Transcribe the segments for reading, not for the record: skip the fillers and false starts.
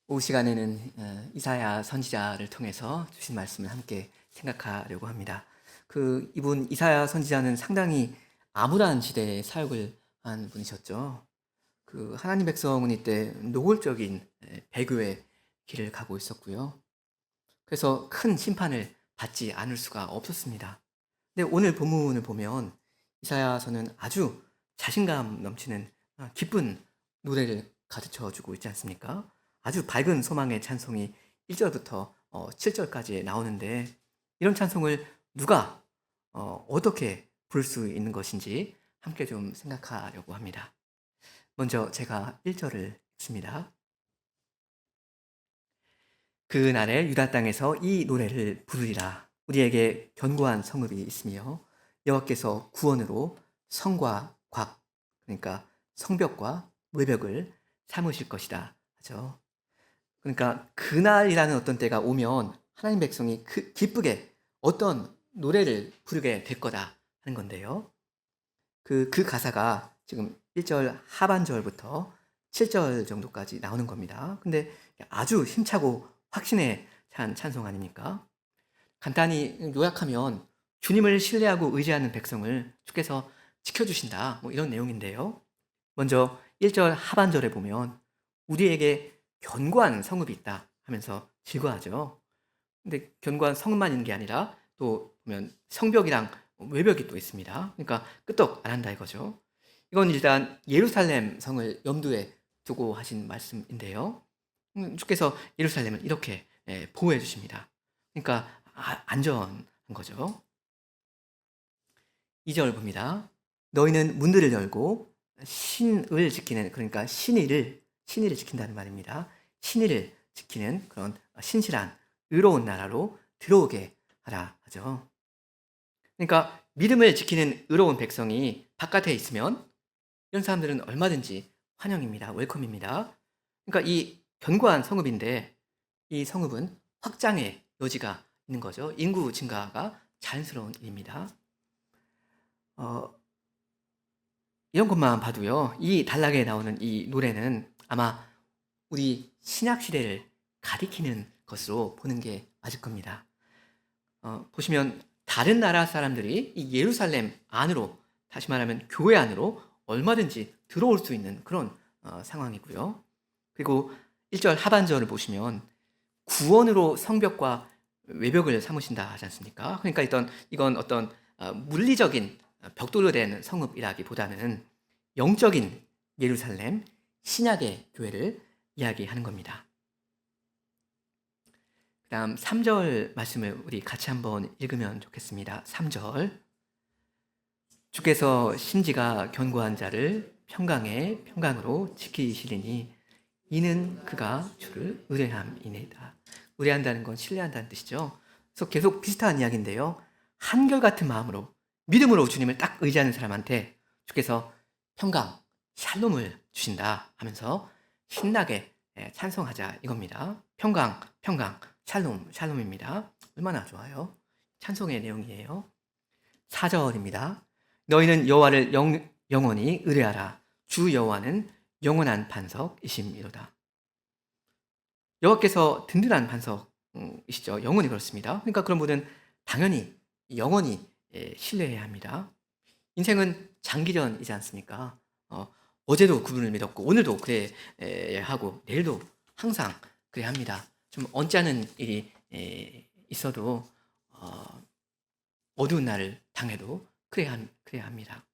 오후 시간에는 이사야 선지자를 통해서 주신 말씀을 함께 생각하려고 합니다. 이분 이사야 선지자는 상당히 암울한 시대에 사역을 한 분이셨죠. 하나님 백성은 이때 노골적인 배교의 길을 가고 있었고요. 그래서 큰 심판을 받지 않을 수가 없었습니다. 근데 오늘 본문을 보면 이사야서는 아주 자신감 넘치는 기쁜 노래를 가르쳐 주고 있지 않습니까? 아주 밝은 소망의 찬송이 1절부터 7절까지 나오는데 이런 찬송을 누가 어떻게 부를 수 있는 것인지 함께 좀 생각하려고 합니다. 먼저 제가 1절을 읽습니다. 그날에 유다 땅에서 이 노래를 부르리라. 우리에게 견고한 성읍이 있으며 여호와께서 구원으로 성과 곽, 그러니까 성벽과 외벽을 삼으실 것이다 하죠. 그러니까 그날이라는 어떤 때가 오면 하나님 백성이 기쁘게 어떤 노래를 부르게 될 거다 하는 건데요. 그 가사가 지금 1절 하반절부터 7절 정도까지 나오는 겁니다. 근데 아주 힘차고 확신에 찬 찬송 아닙니까? 간단히 요약하면 주님을 신뢰하고 의지하는 백성을 주께서 지켜주신다. 뭐 이런 내용인데요. 먼저 1절 하반절에 보면 우리에게 견고한 성읍이 있다 하면서 즐거워하죠. 근데 견고한 성읍만 있는 게 아니라 또 보면 성벽이랑 외벽이 또 있습니다. 그러니까 끄떡 안 한다 이거죠. 이건 일단 예루살렘 성을 염두에 두고 하신 말씀인데요. 주께서 예루살렘을 이렇게 보호해 주십니다. 그러니까 안전한 거죠. 2절 봅니다. 너희는 문들을 열고 신을 지키는, 그러니까 신의를 지킨다는 말입니다. 신의를 지키는 그런 신실한 의로운 나라로 들어오게 하라 하죠. 그러니까 믿음을 지키는 의로운 백성이 바깥에 있으면 이런 사람들은 얼마든지 환영입니다. 웰컴입니다. 그러니까 이 견고한 성읍인데 이 성읍은 확장의 여지가 있는 거죠. 인구 증가가 자연스러운 일입니다. 어, 이런 것만 봐도요. 이 단락에 나오는 이 노래는 아마 우리 신약 시대를 가리키는 것으로 보는 게 맞을 겁니다. 보시면 다른 나라 사람들이 이 예루살렘 안으로, 다시 말하면 교회 안으로 얼마든지 들어올 수 있는 그런 상황이고요. 그리고 1절 하반절을 보시면 구원으로 성벽과 외벽을 삼으신다 하지 않습니까? 그러니까 이건 어떤 물리적인 벽돌로 된 성읍이라기보다는 영적인 예루살렘, 신약의 교회를 이야기하는 겁니다. 그다음 3절 말씀을 우리 같이 한번 읽으면 좋겠습니다. 3절. 주께서 심지가 견고한 자를 평강의 평강으로 지키시리니 이는 그가 주를 의뢰함이니이다. 의뢰한다는 건 신뢰한다는 뜻이죠. 그래서 계속 비슷한 이야기인데요. 한결같은 마음으로 믿음으로 주님을 딱 의지하는 사람한테 주께서 평강, 샬롬을 주신다 하면서 신나게 찬송하자 이겁니다. 평강, 평강, 샬롬, 샬롬입니다. 얼마나 좋아요. 찬송의 내용이에요. 4절입니다. 너희는 여호와를 영원히 의뢰하라. 주 여호와는 영원한 반석이심이로다. 여호와께서 든든한 반석이시죠. 영원히 그렇습니다. 그러니까 그런 분은 당연히 영원히 신뢰해야 합니다. 인생은 장기전이지 않습니까? 어제도 그분을 믿었고 오늘도 그래야 하고 내일도 항상 그래야 합니다. 좀 언짢은 일이 있어도 어두운 날을 당해도 그래야 합니다.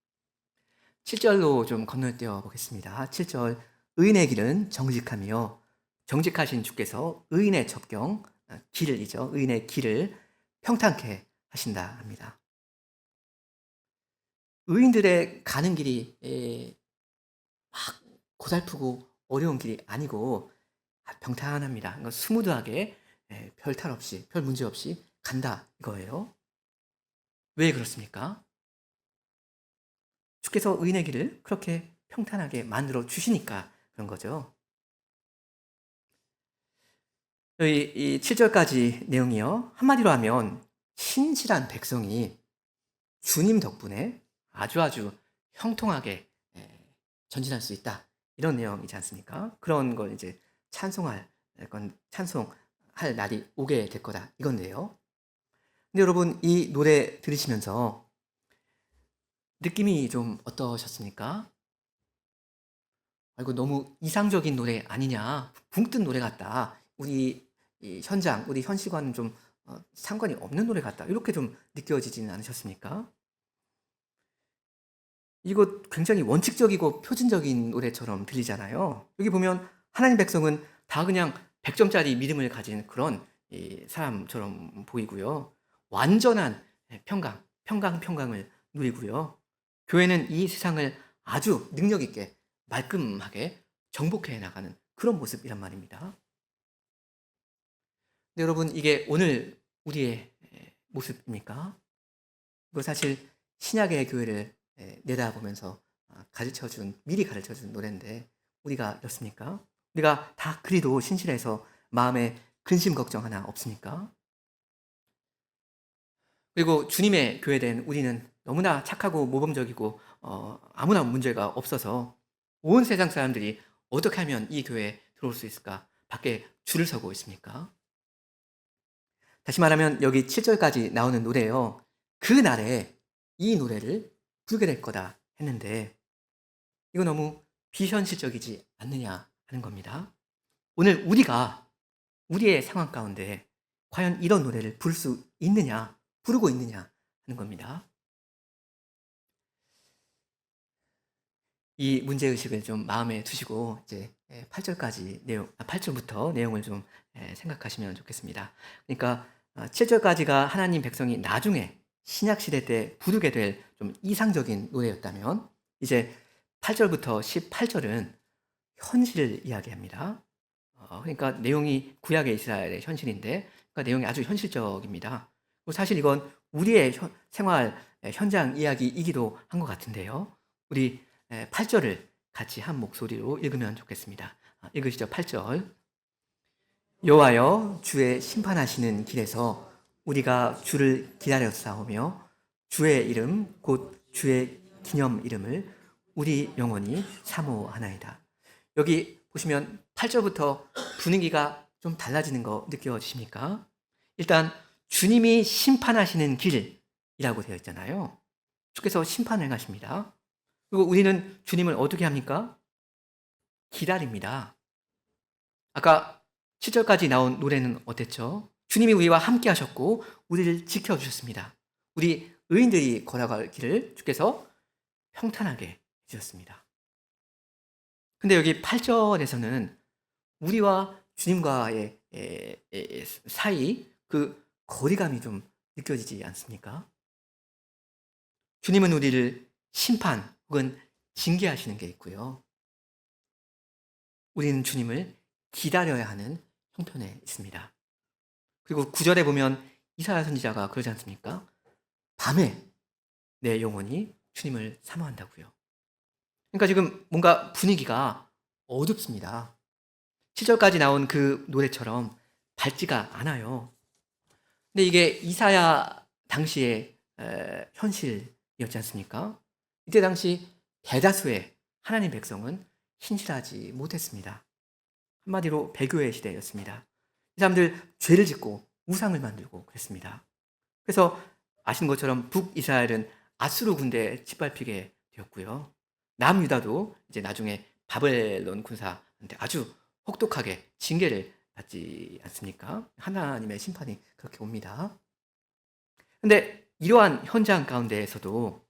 7절로 좀 건너뛰어 보겠습니다. 7절. 의인의 길은 정직하며 정직하신 주께서 의인의 첩경, 길이죠. 의인의 길을 평탄케 하신다 합니다. 의인들의 가는 길이 막 고달프고 어려운 길이 아니고 평탄합니다. 그러니까 스무드하게 별 탈 없이, 별 문제 없이 간다 이거예요. 왜 그렇습니까? 주께서 의인의 길을 그렇게 평탄하게 만들어 주시니까 그런 거죠. 이 7절까지 내용이요. 한마디로 하면 신실한 백성이 주님 덕분에 아주 형통하게 전진할 수 있다. 이런 내용이지 않습니까? 그런 걸 이제 찬송할 약간 찬송할 날이 오게 될 거다 이건데요. 근데 여러분 이 노래 들으시면서 느낌이 좀 어떠셨습니까? '아 이거 너무 이상적인 노래 아니냐. 붕 뜬 노래 같다. 우리 이 현장, 우리 현실과는 좀 상관이 없는 노래 같다.' 이렇게 좀 느껴지지는 않으셨습니까? 이거 굉장히 원칙적이고 표준적인 노래처럼 들리잖아요. 여기 보면 하나님 백성은 다 그냥 100 점짜리 믿음을 가진 그런 이 사람처럼 보이고요. 완전한 평강을 누리고요. 교회는 이 세상을 아주 능력 있게 말끔하게 정복해 나가는 그런 모습이란 말입니다. 근데 여러분 이게 오늘 우리의 모습입니까? 이거 사실 신약의 교회를 내다보면서 미리 가르쳐 준 노랜데 우리가 이렇습니까? 우리가 다 그리도 신실해서 마음에 근심 걱정 하나 없습니까? 그리고 주님의 교회된 우리는 너무나 착하고 모범적이고 아무나 문제가 없어서 온 세상 사람들이 어떻게 하면 이 교회에 들어올 수 있을까? 밖에 줄을 서고 있습니까? 다시 말하면 여기 7 절까지 나오는 노래예요. 그날에 이 노래를 부르게 될 거다 했는데 이거 너무 비현실적이지 않느냐 하는 겁니다. 오늘 우리가 우리의 상황 가운데 과연 이런 노래를 부를 수 있느냐, 부르고 있느냐 하는 겁니다. 이 문제의식을 좀 마음에 두시고 이제 8 절까지 8 절부터 내용을 좀 생각하시면 좋겠습니다. 그러니까 7 절까지가 하나님 백성이 나중에 신약 시대 때 부르게 될 좀 이상적인 노래였다면 이제 8 절부터 18 절은 현실을 이야기합니다. 그러니까 내용이 구약의 이스라엘의 현실인데 그러니까 내용이 아주 현실적입니다. 사실 이건 우리의 생활 현장 이야기이기도 한 것 같은데요. 우리 8 절을 같이 한 목소리로 읽으면 좋겠습니다. 읽으시죠. 8 절. 여호와여 주의 심판하시는 길에서 우리가 주를 기다렸사오며 주의 이름 곧 주의 기념 이름을 우리 영원히 사모하나이다. 여기 보시면 8절부터 분위기가 좀 달라지는 거 느껴지십니까? 일단 주님이 심판하시는 길이라고 되어 있잖아요. 주께서 심판을 행하십니다. 그리고 우리는 주님을 어떻게 합니까? 기다립니다. 아까 7절까지 나온 노래는 어땠죠? 주님이 우리와 함께 하셨고 우리를 지켜주셨습니다. 우리 의인들이 걸어갈 길을 주께서 평탄하게 해 주셨습니다. 근데 여기 8절에서는 우리와 주님과의 사이 그 거리감이 좀 느껴지지 않습니까? 주님은 우리를 심판 혹은 징계하시는 게 있고요. 우리는 주님을 기다려야 하는 형편에 있습니다. 그리고 9절에 보면 이사야 선지자가 그러지 않습니까? 밤에 내 영혼이 주님을 사모한다고요. 그러니까 지금 뭔가 분위기가 어둡습니다. 7절까지 나온 그 노래처럼 밝지가 않아요. 근데 이게 이사야 당시의 현실이었지 않습니까? 이때 당시 대다수의 하나님 백성은 신실하지 못했습니다. 한마디로 배교의 시대였습니다. 이 사람들 죄를 짓고 우상을 만들고 그랬습니다. 그래서 아시는 것처럼 북이스라엘은 아수르 군대에 짓밟히게 되었고요. 남유다도 이제 나중에 바벨론 군사한테 아주 혹독하게 징계를 받지 않습니까? 하나님의 심판이 그렇게 옵니다. 근데 이러한 현장 가운데에서도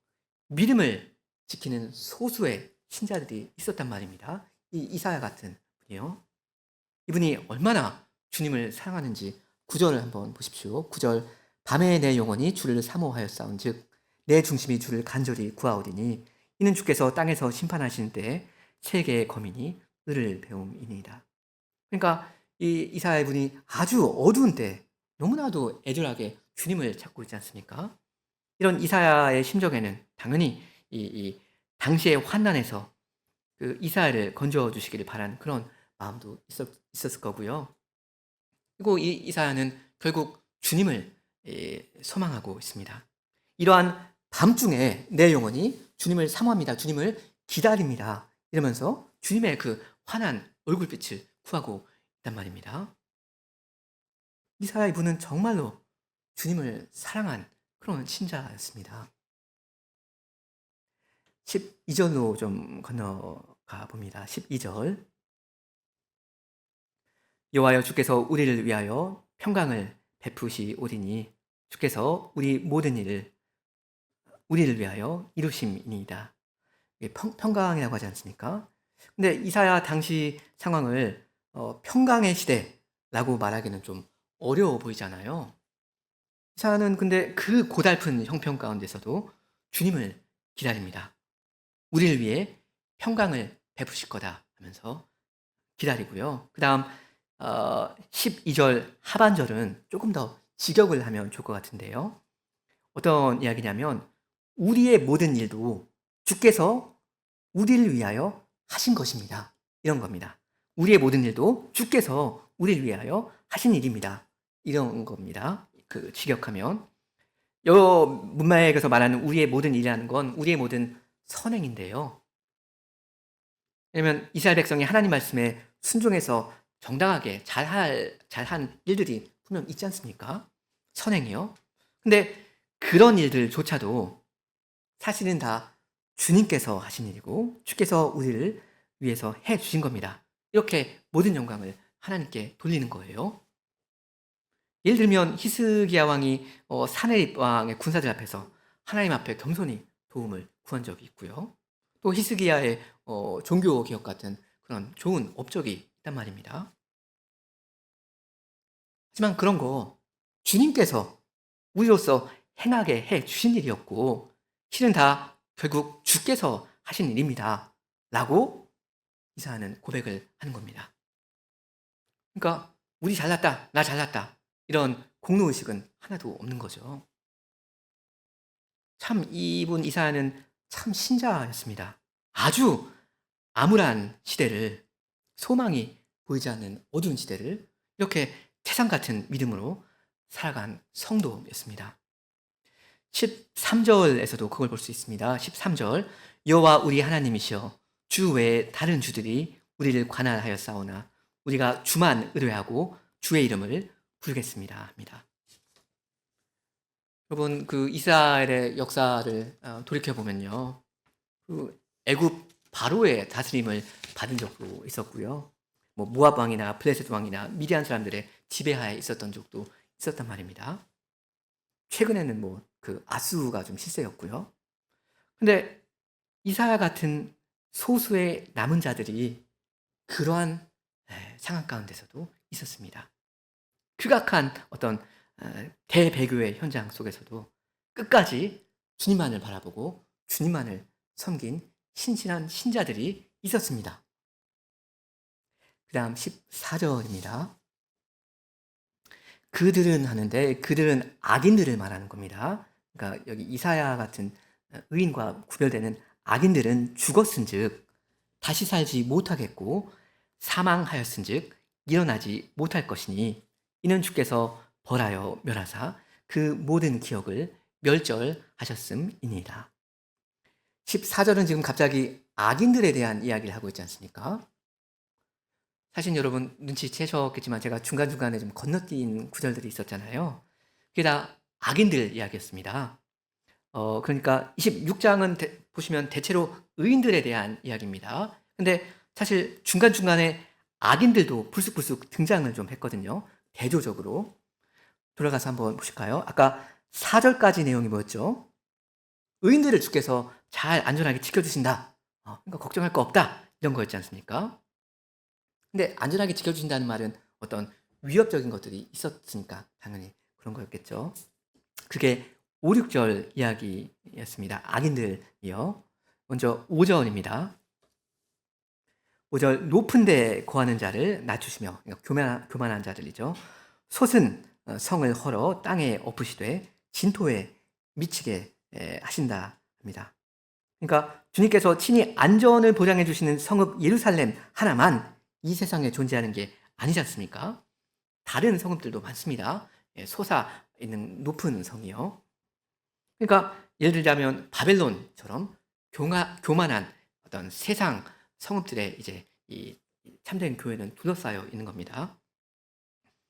믿음을 지키는 소수의 신자들이 있었단 말입니다. 이 이사야 같은 분이요. 이분이 얼마나 주님을 사랑하는지 9절을 한번 보십시오. 9절 밤에 내 영혼이 주를 사모하였사온즉 내 중심이 주를 간절히 구하오리니 이는 주께서 땅에서 심판하시는 때에 세계의 거민이 을을 배움이니이다. 그러니까 이 이사야 분이 아주 어두운 때 너무나도 애절하게 주님을 찾고 있지 않습니까? 이런 이사야의 심정에는 당연히 이 당시의 환난에서 그 이사야를 건져 주시기를 바란 그런 마음도 있었을 거고요. 그리고 이 이사야는 결국 주님을 소망하고 있습니다. 이러한 밤중에 내 영혼이 주님을 사모합니다. 주님을 기다립니다. 이러면서 주님의 그 환한 얼굴빛을 구하고 있단 말입니다. 이사야 이분은 정말로 주님을 사랑한 그런 신자였습니다. 12절로 좀 건너가 봅니다. 12절. 여호와여 주께서 우리를 위하여 평강을 베푸시오리니 주께서 우리 모든 일을 우리를 위하여 이루심이니이다. 이게 평강이라고 하지 않습니까? 근데 이사야 당시 상황을 평강의 시대라고 말하기는 좀 어려워 보이잖아요. 이사야는 근데 그 고달픈 형편 가운데서도 주님을 기다립니다. 우리를 위해 평강을 베푸실 거다 하면서 기다리고요. 그다음 12절 하반절은 조금 더 직역을 하면 좋을 것 같은데요. 어떤 이야기냐면 우리의 모든 일도 주께서 우리를 위하여 하신 것입니다. 이런 겁니다. 우리의 모든 일도 주께서 우리를 위하여 하신 일입니다. 이런 겁니다. 그 직역하면 여 문맥에서 말하는 우리의 모든 일이라는 건 우리의 모든 선행인데요. 왜냐면 이스라엘 백성이 하나님 말씀에 순종해서 정당하게 잘한 일들이 분명 있지 않습니까? 선행이요. 근데 그런 일들조차도 사실은 다 주님께서 하신 일이고 주께서 우리를 위해서 해 주신 겁니다. 이렇게 모든 영광을 하나님께 돌리는 거예요. 예를 들면 히스기야 왕이 사네립 왕의 군사들 앞에서 하나님 앞에 겸손히 도움을 구한 적이 있고요. 또 히스기야의 종교 개혁 같은 그런 좋은 업적이 있단 말입니다. 하지만 그런 거 주님께서 우리로서 행하게 해 주신 일이었고 실은 다 결국 주께서 하신 일입니다. 라고 이사야는 고백을 하는 겁니다. 그러니까 우리 잘났다, 나 잘났다 이런 공로의식은 하나도 없는 거죠. 참 이분 이사야는 참 신자였습니다. 아주 암울한 시대를 소망이 보이지 않는 어두운 시대를 이렇게 태산 같은 믿음으로 살아간 성도였습니다. 13절에서도 그걸 볼 수 있습니다. 13절 여호와 우리 하나님이시여 주 외에 다른 주들이 우리를 관할하였사오나 우리가 주만 의뢰하고 주의 이름을 부르겠습니다 합니다. 여러분 그 이스라엘의 역사를 돌이켜 보면요, 그 애굽 바로의 다스림을 받은 적도 있었고요, 뭐 모압 왕이나 블레셋 왕이나 미디안 사람들의 지배하에 있었던 적도 있었단 말입니다. 최근에는 뭐 그 아수가 좀 실세였고요. 근데 이사야 같은 소수의 남은 자들이 그러한 상황 가운데서도 있었습니다. 극악한 어떤 대배교의 현장 속에서도 끝까지 주님만을 바라보고 주님만을 섬긴 신실한 신자들이 있었습니다. 그 다음 14절입니다. 그들은 하는데 그들은 악인들을 말하는 겁니다. 그러니까 여기 이사야 같은 의인과 구별되는 악인들은 죽었은즉 다시 살지 못하겠고 사망하였은즉 일어나지 못할 것이니 이는 주께서 벌하여 멸하사 그 모든 기억을 멸절하셨음이니이다. 14절은 지금 갑자기 악인들에 대한 이야기를 하고 있지 않습니까? 사실 여러분 눈치채셨겠지만 제가 중간중간에 좀 건너뛴 구절들이 있었잖아요. 그게 다 악인들 이야기였습니다. 그러니까 26장은 보시면 대체로 의인들에 대한 이야기입니다. 근데 사실 중간중간에 악인들도 불쑥불쑥 등장을 좀 했거든요. 대조적으로. 돌아가서 한번 보실까요? 아까 4절까지 내용이 뭐였죠? 의인들을 주께서 잘 안전하게 지켜주신다. 그러니까 걱정할 거 없다. 이런 거였지 않습니까? 근데 안전하게 지켜주신다는 말은 어떤 위협적인 것들이 있었으니까 당연히 그런 거였겠죠. 그게 5, 6절 이야기였습니다. 악인들이요. 먼저 5절입니다. 5절 높은 데 거하는 자를 낮추시며, 그러니까 교만한 자들이죠. 솟은 성을 헐어 땅에 엎으시되 진토에 미치게 하신다 합니다. 그러니까 주님께서 친히 안전을 보장해 주시는 성읍 예루살렘 하나만 이 세상에 존재하는 게 아니지 않습니까? 다른 성읍들도 많습니다. 솟아 있는 높은 성이요. 그러니까 예를 들자면 바벨론처럼 교만한 어떤 세상 성읍들의 이제 이 참된 교회는 둘러싸여 있는 겁니다.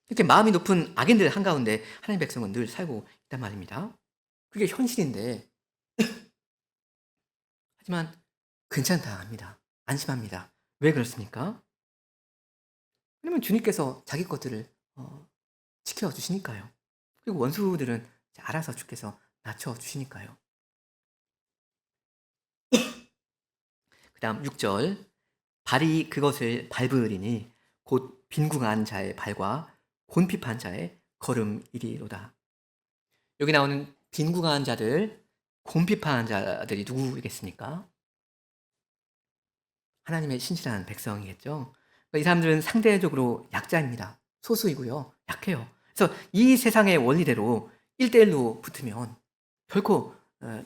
이렇게 마음이 높은 악인들 한가운데 하나님의 백성은 늘 살고 있단 말입니다. 그게 현실인데 하지만 괜찮다 합니다. 안심합니다. 왜 그렇습니까? 왜냐면 주님께서 자기 것들을 지켜주시니까요. 그리고 원수들은 알아서 주께서 낮춰주시니까요. 그 다음 6절 발이 그것을 밟으리니 곧 빈궁한 자의 발과 곤핍한 자의 걸음이리로다. 여기 나오는 빈궁한 자들, 곤핍한 자들이 누구이겠습니까? 하나님의 신실한 백성이겠죠. 이 사람들은 상대적으로 약자입니다. 소수이고요. 약해요. 그래서 이 세상의 원리대로 1대1로 붙으면 결코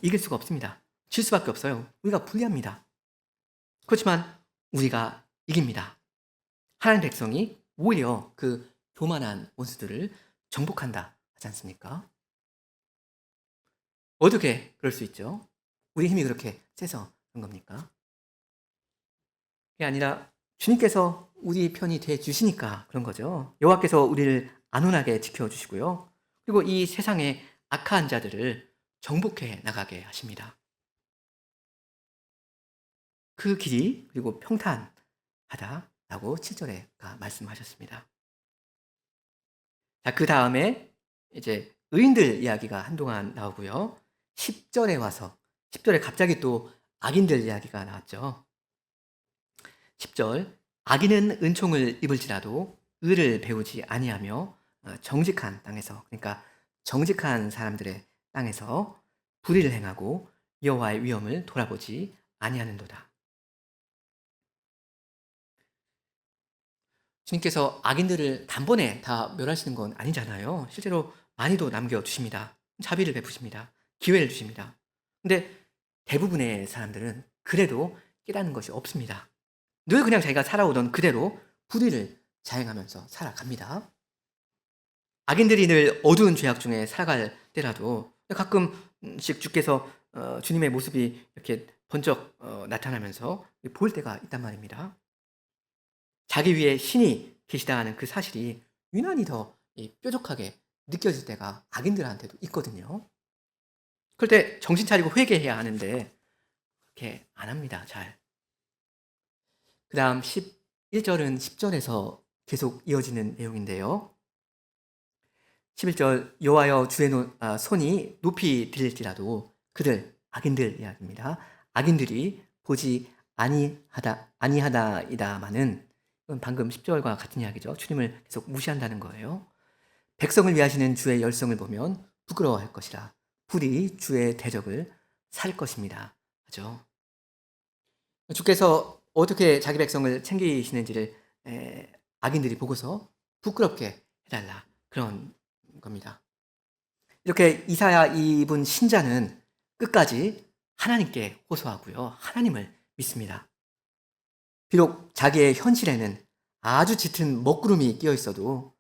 이길 수가 없습니다. 질 수밖에 없어요. 우리가 불리합니다. 그렇지만 우리가 이깁니다. 하나님 백성이 오히려 그 교만한 원수들을 정복한다 하지 않습니까? 어떻게 그럴 수 있죠? 우리 힘이 그렇게 세서 그런 겁니까? 그게 아니라 주님께서 우리 편이 돼 주시니까 그런 거죠. 여호와께서 우리를 안온하게 지켜주시고요. 그리고 이 세상의 악한 자들을 정복해 나가게 하십니다. 그 길이 그리고 평탄하다라고 7절에 말씀하셨습니다. 자, 그 다음에 이제 의인들 이야기가 한동안 나오고요. 10절에 와서 10절에 갑자기 또 악인들 이야기가 나왔죠. 10절 악인은 은총을 입을지라도 의를 배우지 아니하며 정직한 땅에서, 그러니까 정직한 사람들의 땅에서 불의를 행하고 여호와의 위엄을 돌아보지 아니하는도다. 주님께서 악인들을 단번에 다 멸하시는 건 아니잖아요. 실제로 많이도 남겨주십니다. 자비를 베푸십니다. 기회를 주십니다. 근데 대부분의 사람들은 그래도 깨닫는 것이 없습니다. 늘 그냥 자기가 살아오던 그대로 불의를 자행하면서 살아갑니다. 악인들이 늘 어두운 죄악 중에 살아갈 때라도 가끔씩 주께서 주님의 모습이 이렇게 번쩍 나타나면서 보일 때가 있단 말입니다. 자기 위에 신이 계시다 하는 그 사실이 유난히 더 뾰족하게 느껴질 때가 악인들한테도 있거든요. 그럴 때 정신 차리고 회개해야 하는데 그렇게 안 합니다. 잘. 그 다음 11절은 10절에서 계속 이어지는 내용인데요. 11절 여호와여 주의 손이 높이 들릴지라도 그들 악인들 이야기입니다. 악인들이 보지 아니하다이다마는 이건 방금 10절과 같은 이야기죠. 주님을 계속 무시한다는 거예요. 백성을 위하시는 주의 열성을 보면 부끄러워할 것이라 불이 주의 대적을 살 것입니다. 하죠. 주께서 어떻게 자기 백성을 챙기시는지를 악인들이 보고서 부끄럽게 해달라 그런 겁니다. 이렇게 이사야 이분 신자는 끝까지 하나님께 호소하고요. 하나님을 믿습니다. 비록 자기의 현실에는 아주 짙은 먹구름이 끼어 있어도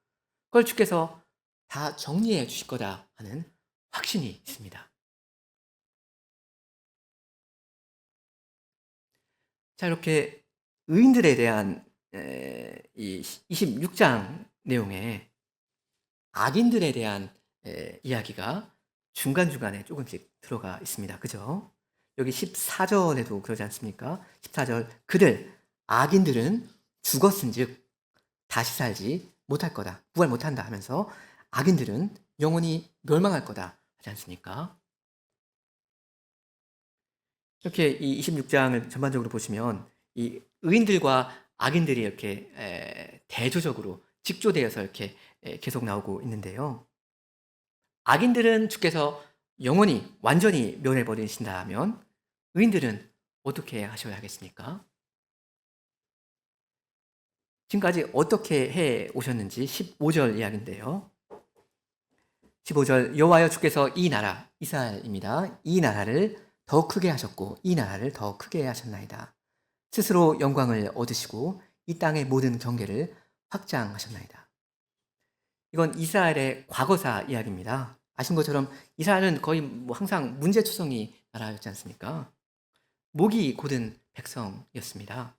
그걸 주께서 다 정리해 주실 거다 하는 확신이 있습니다. 자, 이렇게 의인들에 대한 이 26장 내용에 악인들에 대한 이야기가 중간중간에 조금씩 들어가 있습니다. 그죠? 여기 14절에도 그러지 않습니까? 14절 그들 악인들은 죽었은즉 다시 살지 못할 거다. 부활 못한다 하면서 악인들은 영원히 멸망할 거다 하지 않습니까? 이렇게 이 26장을 전반적으로 보시면 이 의인들과 악인들이 이렇게 대조적으로 직조되어서 이렇게 계속 나오고 있는데요. 악인들은 주께서 영원히 완전히 멸해버리신다면 의인들은 어떻게 하셔야 하겠습니까? 지금까지 어떻게 해 오셨는지 15절 이야기인데요. 15절 여호와여 주께서 이 나라 이스라엘입니다. 이 나라를 더 크게 하셨고 이 나라를 더 크게 하셨나이다. 스스로 영광을 얻으시고 이 땅의 모든 경계를 확장하셨나이다. 이건 이스라엘의 과거사 이야기입니다. 아신 것처럼 이스라엘은 거의 항상 문제투성이 나라였지 않습니까? 목이 곧은 백성이었습니다.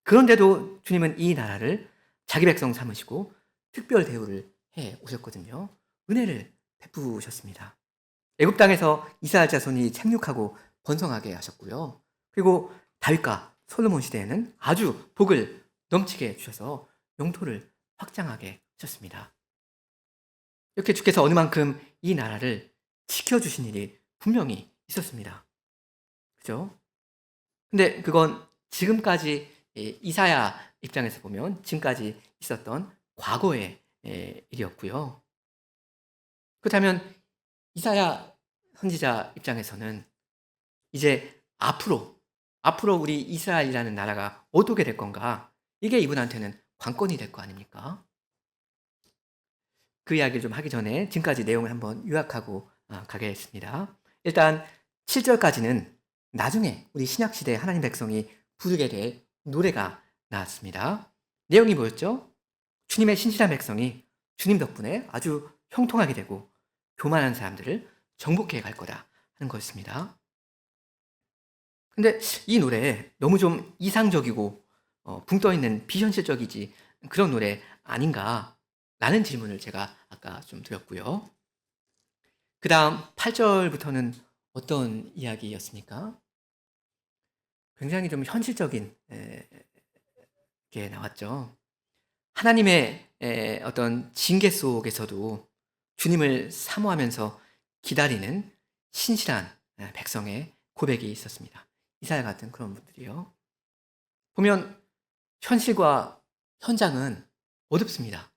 그런데도 주님은 이 나라를 자기 백성 삼으시고 특별 대우를 해 오셨거든요. 은혜를 베푸셨습니다. 애굽 땅에서 이스라엘 자손이 생육하고 번성하게 하셨고요. 그리고 다윗과 솔로몬 시대에는 아주 복을 넘치게 주셔서 영토를 확장하게 하셨습니다. 이렇게 주께서 어느 만큼 이 나라를 지켜주신 일이 분명히 있었습니다. 그죠? 근데 그건 지금까지 이사야 입장에서 보면 지금까지 있었던 과거의 일이었고요. 그렇다면 이사야 선지자 입장에서는 이제 앞으로 우리 이스라엘이라는 나라가 어떻게 될 건가? 이게 이분한테는 관건이 될 거 아닙니까? 그 이야기를 좀 하기 전에 지금까지 내용을 한번 요약하고 가겠습니다. 일단 7절까지는 나중에 우리 신약시대 하나님 백성이 부르게 될 노래가 나왔습니다. 내용이 뭐였죠? 주님의 신실한 백성이 주님 덕분에 아주 형통하게 되고 교만한 사람들을 정복해 갈 거다 하는 것입니다. 근데 이 노래 너무 좀 이상적이고 붕 떠있는 비현실적이지 그런 노래 아닌가 라는 질문을 제가 아까 좀 드렸고요. 그 다음 8절부터는 어떤 이야기였습니까? 굉장히 좀 현실적인 게 나왔죠. 하나님의 어떤 징계 속에서도 주님을 사모하면서 기다리는 신실한 백성의 고백이 있었습니다. 이사야 같은 그런 분들이요. 보면 현실과 현장은 어둡습니다.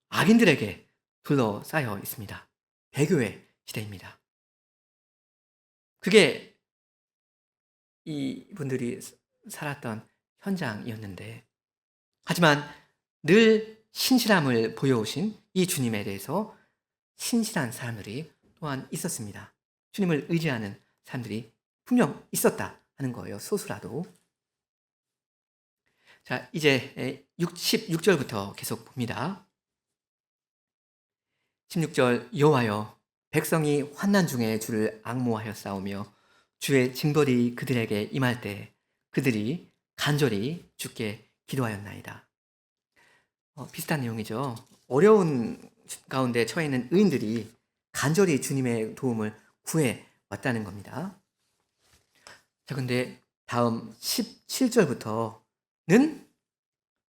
악인들에게 둘러싸여 있습니다. 배교의 시대입니다. 그게 이분들이 살았던 현장이었는데, 하지만 늘 신실함을 보여오신 이 주님에 대해서 신실한 사람들이 또한 있었습니다. 주님을 의지하는 사람들이 분명 있었다 하는 거예요. 소수라도. 자, 이제 16절부터 계속 봅니다. 16절 여호와여 백성이 환난 중에 주를 앙모하여 싸우며 주의 징벌이 그들에게 임할 때 그들이 간절히 주께 기도하였나이다. 비슷한 내용이죠. 어려운 가운데 처해 있는 의인들이 간절히 주님의 도움을 구해 왔다는 겁니다. 자, 근데 다음 17절부터는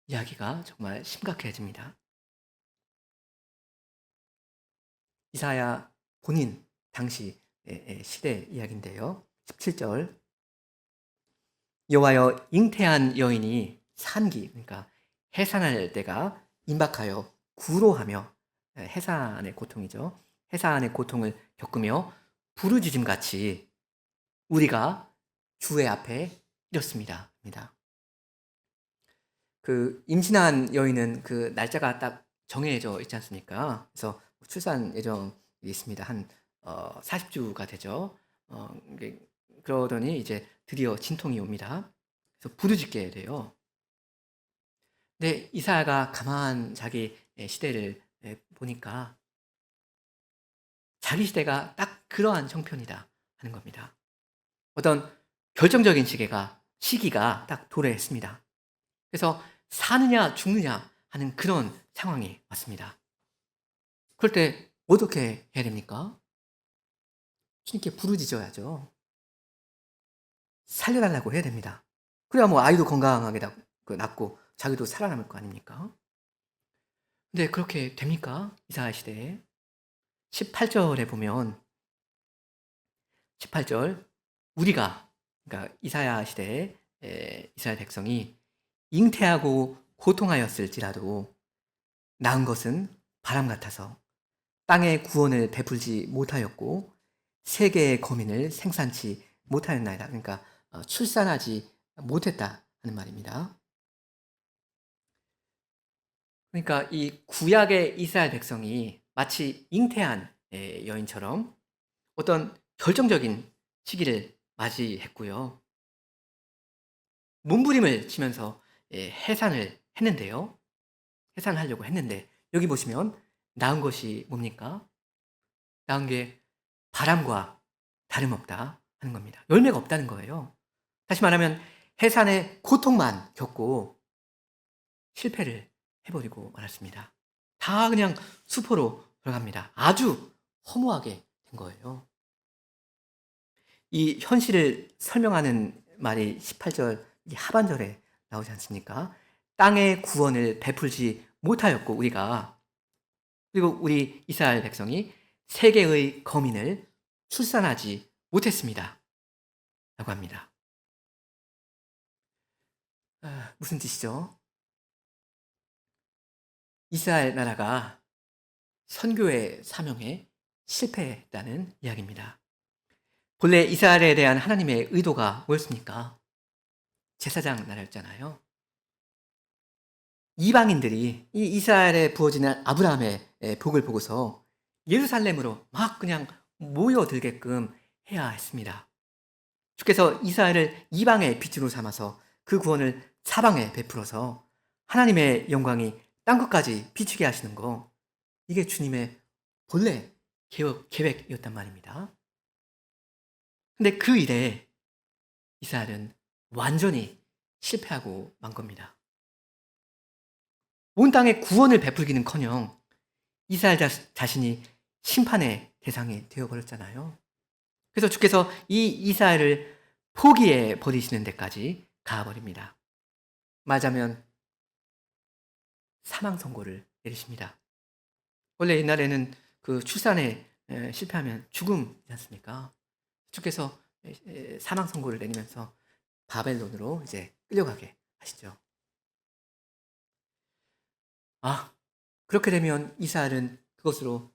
이야기가 정말 심각해집니다. 이사야 본인 당시 시대 이야기인데요. 17절 여호와여 잉태한 여인이 산기 그러니까 해산할 때가 임박하여 구로하며 해산의 고통이죠. 해산의 고통을 겪으며 부르짖음같이 우리가 주의 앞에 이렇습니다. 그 임신한 여인은 그 날짜가 딱 정해져 있지 않습니까? 그래서 출산 예정이 있습니다. 한 40주가 되죠. 그러더니 이제 드디어 진통이 옵니다. 그래서 부르짖게 돼요. 근데 이사야가 가만 자기 시대를 보니까 자기 시대가 딱 그러한 형편이다 하는 겁니다. 어떤 결정적인 시기가 딱 도래했습니다. 그래서 사느냐 죽느냐 하는 그런 상황이 왔습니다. 그럴 때 어떻게 해야 됩니까? 주님께 부르짖어야죠. 살려달라고 해야 됩니다. 그래야 뭐 아이도 건강하게 낳고 자기도 살아남을 거 아닙니까? 근데 그렇게 됩니까? 이사야 시대에 18절에 보면 18절 우리가 그러니까 이사야 시대에 이스라엘 백성이 잉태하고 고통하였을지라도 낳은 것은 바람 같아서 땅의 구원을 베풀지 못하였고 세계의 거민을 생산치 못하였나이다. 그러니까 출산하지 못했다 하는 말입니다. 그러니까 이 구약의 이스라엘 백성이 마치 잉태한 여인처럼 어떤 결정적인 시기를 맞이했고요. 몸부림을 치면서 해산을 했는데요. 해산을 하려고 했는데 여기 보시면 낳은 것이 뭡니까? 낳은 게 바람과 다름없다 하는 겁니다. 열매가 없다는 거예요. 다시 말하면 해산의 고통만 겪고 실패를 해버리고 말았습니다. 다 그냥 수포로 돌아갑니다. 아주 허무하게 된 거예요. 이 현실을 설명하는 말이 18절 하반절에 나오지 않습니까? 땅의 구원을 베풀지 못하였고 우리가, 그리고 우리 이스라엘 백성이 세계의 거민을 출산하지 못했습니다. 라고 합니다. 무슨 뜻이죠? 이스라엘 나라가 선교의 사명에 실패했다는 이야기입니다. 본래 이스라엘에 대한 하나님의 의도가 뭐였습니까? 제사장 나라였잖아요. 이방인들이 이 이스라엘에 부어지는 아브라함의 복을 보고서 예루살렘으로 막 그냥 모여들게끔 해야 했습니다. 주께서 이스라엘을 이방의 빛으로 삼아서 그 구원을 사방에 베풀어서 하나님의 영광이 땅끝까지 비추게 하시는 거, 이게 주님의 본래 계획이었단 말입니다. 근데 그 일에 이스라엘은 완전히 실패하고 만 겁니다. 온 땅에 구원을 베풀기는커녕 이스라엘 자신이 심판의 대상이 되어버렸잖아요. 그래서 주께서 이 이스라엘을 포기해 버리시는 데까지 가버립니다. 말하자면 사망 선고를 내리십니다. 원래 옛날에는 그 출산에 실패하면 죽음이지 않습니까? 주께서 사망 선고를 내리면서 바벨론으로 이제 끌려가게 하시죠. 그렇게 되면 이스라엘은 그것으로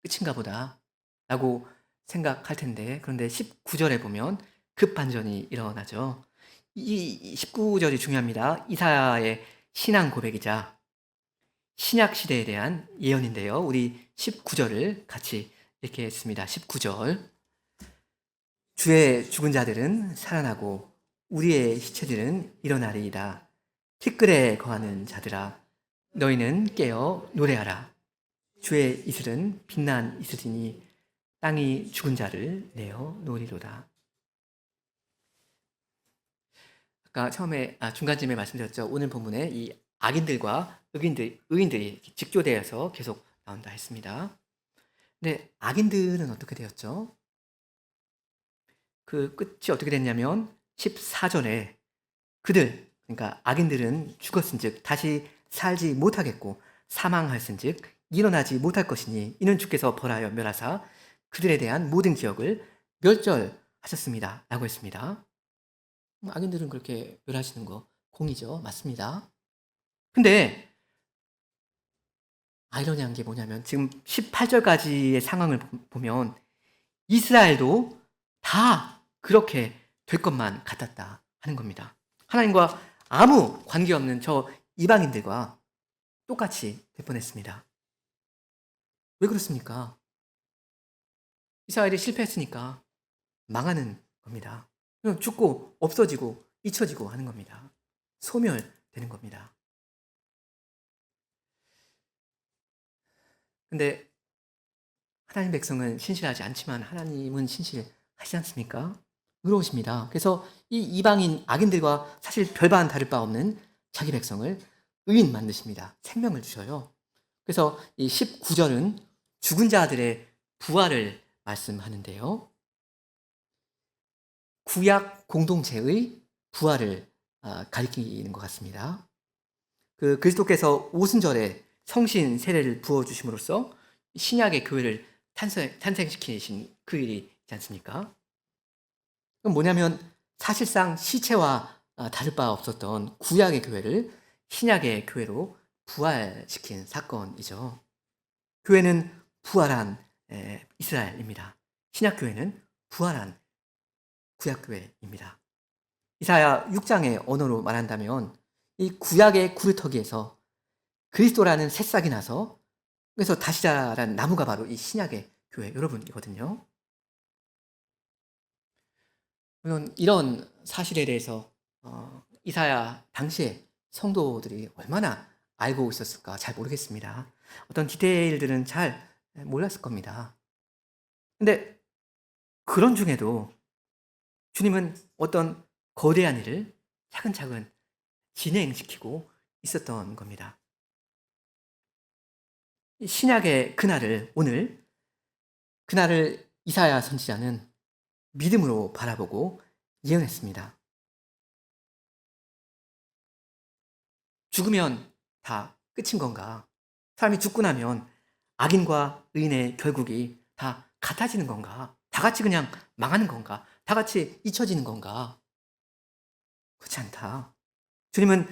끝인가 보다 라고 생각할 텐데, 그런데 19절에 보면 급반전이 일어나죠. 이 19절이 중요합니다. 이사야의 신앙 고백이자 신약 시대에 대한 예언인데요. 우리 19절을 같이 읽겠습니다. 19절. 주의 죽은 자들은 살아나고 우리의 시체들은 일어나리이다. 티끌에 거하는 자들아, 너희는 깨어 노래하라. 주의 이슬은 빛난 이슬이니 땅이 죽은 자를 내어 놓으리로다. 아까 처음에 중간쯤에 말씀드렸죠. 오늘 본문에 이 악인들과 의인들이 직교되어서 계속 나온다 했습니다. 근데 악인들은 어떻게 되었죠? 그 끝이 어떻게 됐냐면 14절에 그들, 그러니까 악인들은 죽었은즉 다시 살지 못하겠고 사망하였은즉 일어나지 못할 것이니 이는 주께서 벌하여 멸하사 그들에 대한 모든 기억을 멸절하셨습니다 라고 했습니다. 악인들은 그렇게 멸하시는 거 공이죠. 맞습니다. 근데 아이러니한 게 뭐냐면 지금 18절까지의 상황을 보면 이스라엘도 다 그렇게 될 것만 같았다 하는 겁니다. 하나님과 아무 관계없는 저 이방인들과 똑같이 될 뻔했습니다. 왜 그렇습니까? 이스라엘이 실패했으니까 망하는 겁니다. 그냥 죽고 없어지고 잊혀지고 하는 겁니다. 소멸되는 겁니다. 근데 하나님 백성은 신실하지 않지만 하나님은 신실하시지 않습니까? 의로우십니다. 그래서 이 이방인 악인들과 사실 별반 다를 바 없는 자기 백성을 의인 만드십니다. 생명을 주셔요. 그래서 이 19절은 죽은 자들의 부활을 말씀하는데요. 구약 공동체의 부활을 가리키는 것 같습니다. 그 그리스도께서 오순절에 성신 세례를 부어주심으로써 신약의 교회를 탄생시키신 그 일이 있지 않습니까? 그건 뭐냐면 사실상 시체와 다를 바 없었던 구약의 교회를 신약의 교회로 부활시킨 사건이죠. 교회는 부활한 이스라엘입니다. 신약 교회는 부활한 구약 교회입니다. 이사야 6장의 언어로 말한다면 이 구약의 구루터기에서 그리스도라는 새싹이 나서 그래서 다시 자란 나무가 바로 이 신약의 교회 여러분이거든요. 물론 이런 사실에 대해서 이사야 당시에 성도들이 얼마나 알고 있었을까 잘 모르겠습니다. 어떤 디테일들은 잘 몰랐을 겁니다. 근데 그런 중에도 주님은 어떤 거대한 일을 차근차근 진행시키고 있었던 겁니다. 신약의 그날을 오늘 그날을 이사야 선지자는 믿음으로 바라보고 예언했습니다. 죽으면 다 끝인 건가? 사람이 죽고 나면 악인과 의인의 결국이 다 같아지는 건가? 다 같이 그냥 망하는 건가? 다 같이 잊혀지는 건가? 그렇지 않다. 주님은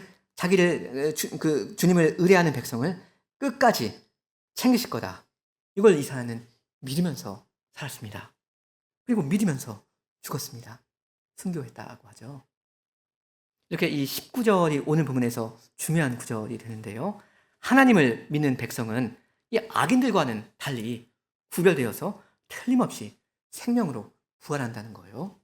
주님을 의뢰하는 백성을 끝까지 챙기실 거다. 이걸 이사야는 믿으면서 살았습니다. 그리고 믿으면서 죽었습니다. 순교했다고 하죠. 이렇게 이 19절이 오늘 부분에서 중요한 구절이 되는데요. 하나님을 믿는 백성은 이 악인들과는 달리 구별되어서 틀림없이 생명으로 부활한다는 거예요.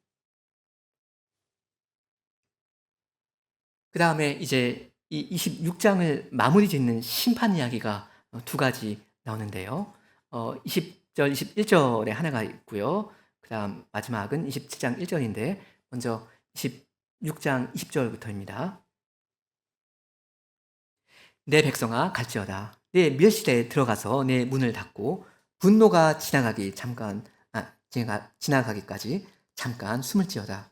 그 다음에 이제 이 26장을 마무리 짓는 심판 이야기가 두 가지 나오는데요. 20절, 21절에 하나가 있고요. 그 다음 마지막은 27장 1절인데 먼저 26장 20절부터입니다. 내 백성아 갈지어다. 내 멸실에 들어가서 내 문을 닫고 분노가 지나가기까지 잠깐 숨을 지어다.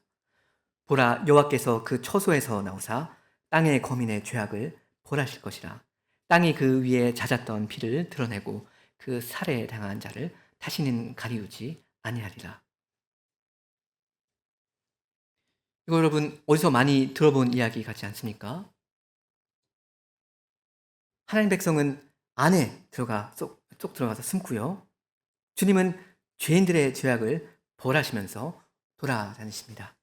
보라 여호와께서 그 처소에서 나오사 땅의 거민의 죄악을 벌하실 것이라. 땅이 그 위에 잦았던 피를 드러내고 그 살해 당한 자를 다시는 가리우지 아니하리라. 이거 여러분 어디서 많이 들어본 이야기 같지 않습니까? 하나님 백성은 안에 쏙 들어가서 숨고요. 주님은 죄인들의 죄악을 벌하시면서 돌아다니십니다.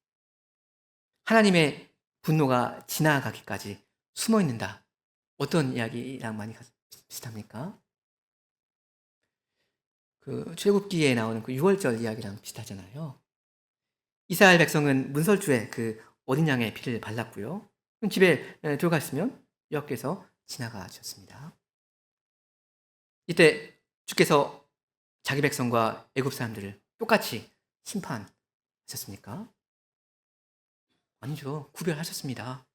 하나님의 분노가 지나가기까지 숨어 있는다. 어떤 이야기랑 많이 비슷합니까? 그 출애굽기에 나오는 그 6월절 이야기랑 비슷하잖아요. 이스라엘 백성은 문설주에 그 어린 양의 피를 발랐고요. 집에 들어갔으면 여호와께서 지나가셨습니다. 이때 주께서 자기 백성과 애굽 사람들을 똑같이 심판하셨습니까? 아니죠. 구별하셨습니다.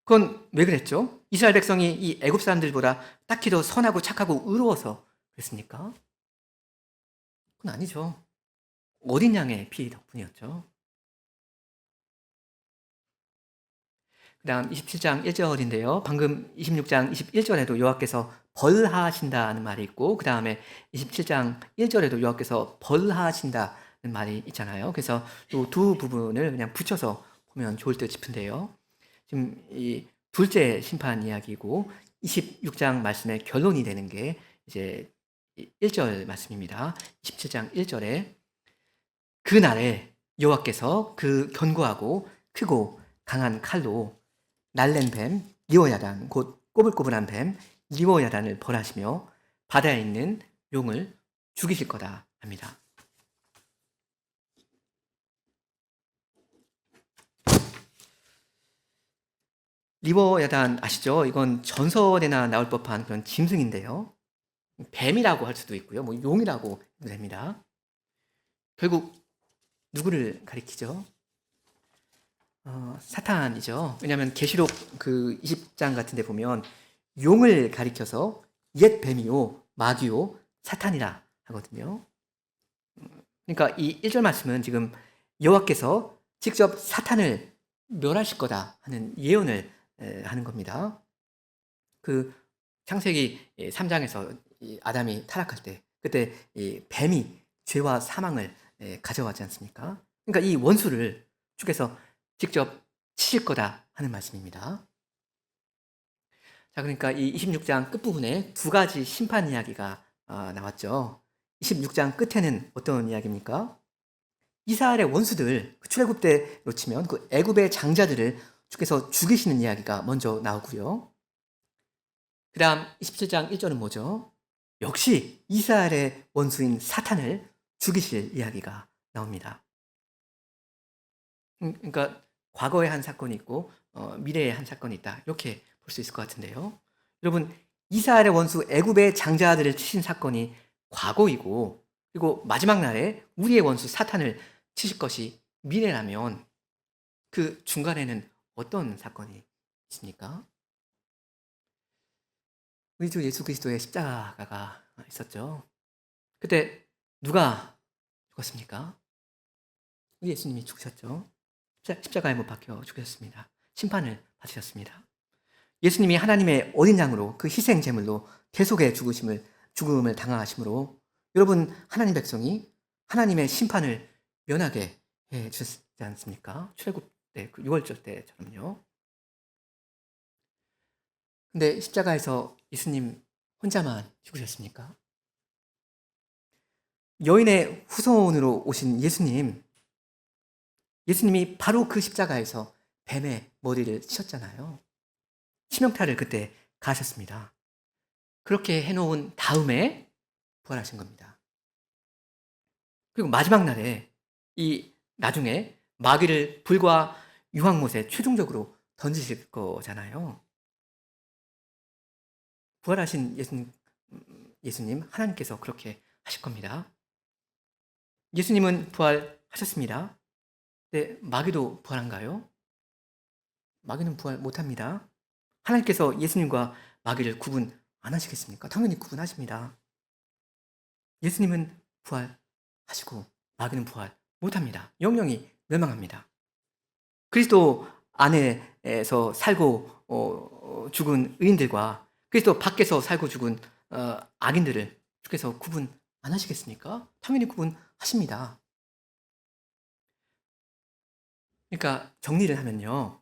그건 왜 그랬죠? 이스라엘 백성이 이 애굽 사람들보다 딱히 더 선하고 착하고 의로워서 그랬습니까? 그건 아니죠. 어린 양의 피 덕분이었죠. 그 다음 27장 1절인데요. 방금 26장 21절에도 여호와께서 벌하신다는 말이 있고 그 다음에 27장 1절에도 여호와께서 벌하신다는 말이 있잖아요. 그래서 이 두 부분을 그냥 붙여서 보면 좋을 듯 싶은데요. 지금 이 둘째 심판 이야기고 26장 말씀의 결론이 되는 게 이제 1절 말씀입니다. 27장 1절에 그 날에 여호와께서 그 견고하고 크고 강한 칼로 날랜 뱀 리워야단 곧 꼬불꼬불한 뱀 리워야단을 벌하시며 바다에 있는 용을 죽이실 거다 합니다. 리워야단 아시죠? 이건 전설에나 나올 법한 그런 짐승인데요. 뱀이라고 할 수도 있고요. 뭐 용이라고 해도 됩니다. 결국 누구를 가리키죠? 사탄이죠. 왜냐하면 계시록 그 20장 같은 데 보면 용을 가리켜서 옛 뱀이요 마귀요 사탄이라 하거든요. 그러니까 이 1절 말씀은 지금 여호와께서 직접 사탄을 멸하실 거다 하는 예언을 하는 겁니다. 그 창세기 3장에서 아담이 타락할 때 그때 이 뱀이 죄와 사망을 가져왔지 않습니까? 그러니까 이 원수를 주께서 직접 치실 거다 하는 말씀입니다. 자, 그러니까 이 26장 끝부분에 두 가지 심판 이야기가 나왔죠. 26장 끝에는 어떤 이야기입니까? 이스라엘의 원수들, 출애굽 때로 치면 그 애굽의 장자들을 주께서 죽이시는 이야기가 먼저 나오고요. 그 다음 27장 1절은 뭐죠? 역시 이스라엘의 원수인 사탄을 죽이실 이야기가 나옵니다. 그러니까 과거에 한 사건이 있고 미래에 한 사건이 있다. 이렇게 볼 수 있을 것 같은데요. 여러분, 이스라엘의 원수 애굽의 장자들을 치신 사건이 과거이고 그리고 마지막 날에 우리의 원수 사탄을 치실 것이 미래라면 그 중간에는 어떤 사건이 있습니까? 우리 주 예수 그리스도의 십자가가 있었죠. 그때 누가 죽었습니까? 우리 예수님이 죽으셨죠. 십자가에 못 박혀 죽으셨습니다. 심판을 받으셨습니다. 예수님이 하나님의 어린 양으로 그 희생 제물로 대속의 죽음을 당하심으로 여러분 하나님 백성이 하나님의 심판을 면하게 해 주셨지 않습니까? 출애굽 때, 그 6월절 때처럼요. 근데 십자가에서 예수님 혼자만 죽으셨습니까? 여인의 후손으로 오신 예수님이 바로 그 십자가에서 뱀의 머리를 치셨잖아요. 치명타를 그때 가하셨습니다. 그렇게 해놓은 다음에 부활하신 겁니다. 그리고 마지막 날에 나중에 마귀를 불과 유황못에 최종적으로 던지실 거잖아요. 부활하신 예수님 하나님께서 그렇게 하실 겁니다. 예수님은 부활하셨습니다. 네, 마귀도 부활한가요? 마귀는 부활 못합니다. 하나님께서 예수님과 마귀를 구분 안 하시겠습니까? 당연히 구분하십니다. 예수님은 부활하시고 마귀는 부활 못합니다. 영영이 멸망합니다. 그리스도 안에서 살고 죽은 의인들과 그리스도 밖에서 살고 죽은 악인들을 주께서 구분 안 하시겠습니까? 당연히 구분하십니다. 그러니까 정리를 하면요.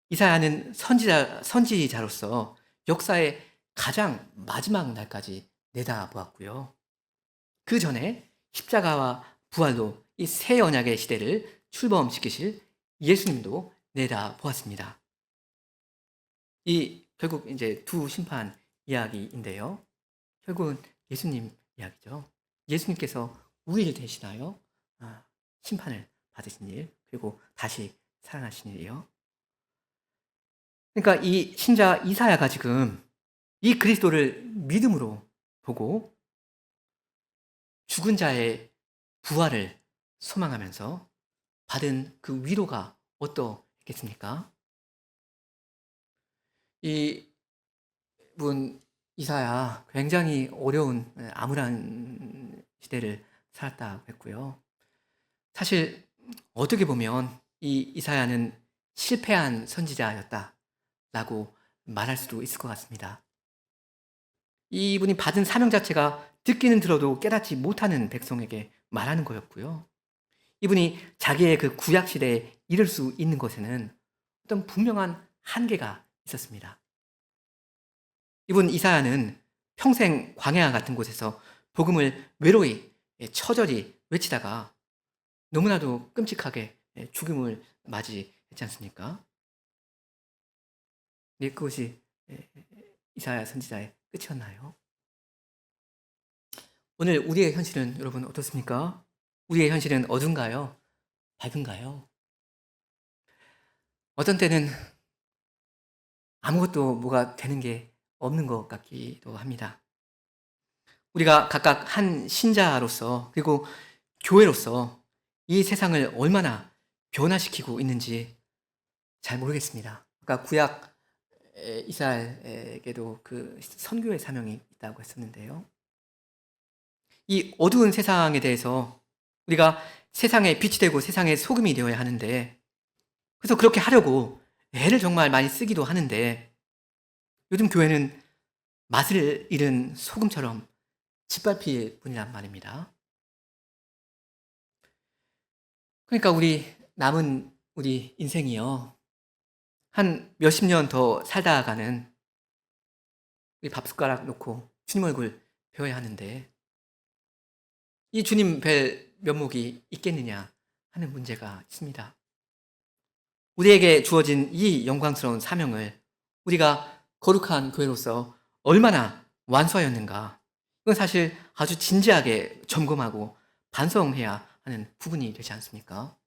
이사야는 선지자로서 역사의 가장 마지막 날까지 내다보았고요. 그 전에 십자가와 부활로 이 새 언약의 시대를 출범시키실 예수님도 내다보았습니다. 이 결국 이제 두 심판 이야기인데요. 결국은 예수님 이야기죠. 예수님께서 우리를 대신하여 심판을 받으신 일, 그리고 다시 살아나신 일이요. 그러니까 이 신자 이사야가 지금 이 그리스도를 믿음으로 보고 죽은 자의 부활을 소망하면서 받은 그 위로가 어떠했겠습니까? 이분 이사야 굉장히 어려운 암울한 시대를 살았다고 했고요. 사실 어떻게 보면 이 이사야는 실패한 선지자였다라고 말할 수도 있을 것 같습니다. 이분이 받은 사명 자체가 듣기는 들어도 깨닫지 못하는 백성에게 말하는 거였고요. 이분이 자기의 그 구약 시대에 이를 수 있는 것에는 어떤 분명한 한계가 있었습니다. 이분 이사야는 평생 광야 같은 곳에서 복음을 외로이 처절히 외치다가 너무나도 끔찍하게 죽음을 맞이했지 않습니까? 네, 그것이 이사야 선지자의 끝이었나요? 오늘 우리의 현실은 여러분 어떻습니까? 우리의 현실은 어dun가요? 밝은가요? 어떤 때는 아무것도 뭐가 되는 게 없는 것 같기도 합니다. 우리가 각각 한 신자로서 그리고 교회로서 이 세상을 얼마나 변화시키고 있는지 잘 모르겠습니다. 아까 구약 이스라엘에게도 그 선교의 사명이 있다고 했었는데요. 이 어두운 세상에 대해서 우리가 세상의 빛이 되고 세상의 소금이 되어야 하는데 그래서 그렇게 하려고 애를 정말 많이 쓰기도 하는데 요즘 교회는 맛을 잃은 소금처럼 짓밟힐 뿐이란 말입니다. 그러니까 우리 인생이요. 한 몇십 년 더 살다 가는 우리 밥숟가락 놓고 주님 얼굴 배워야 하는데 이 주님 뵐 면목이 있겠느냐 하는 문제가 있습니다. 우리에게 주어진 이 영광스러운 사명을 우리가 거룩한 교회로서 얼마나 완수하였는가 이건 사실 아주 진지하게 점검하고 반성해야 하는 부분이 되지 않습니까?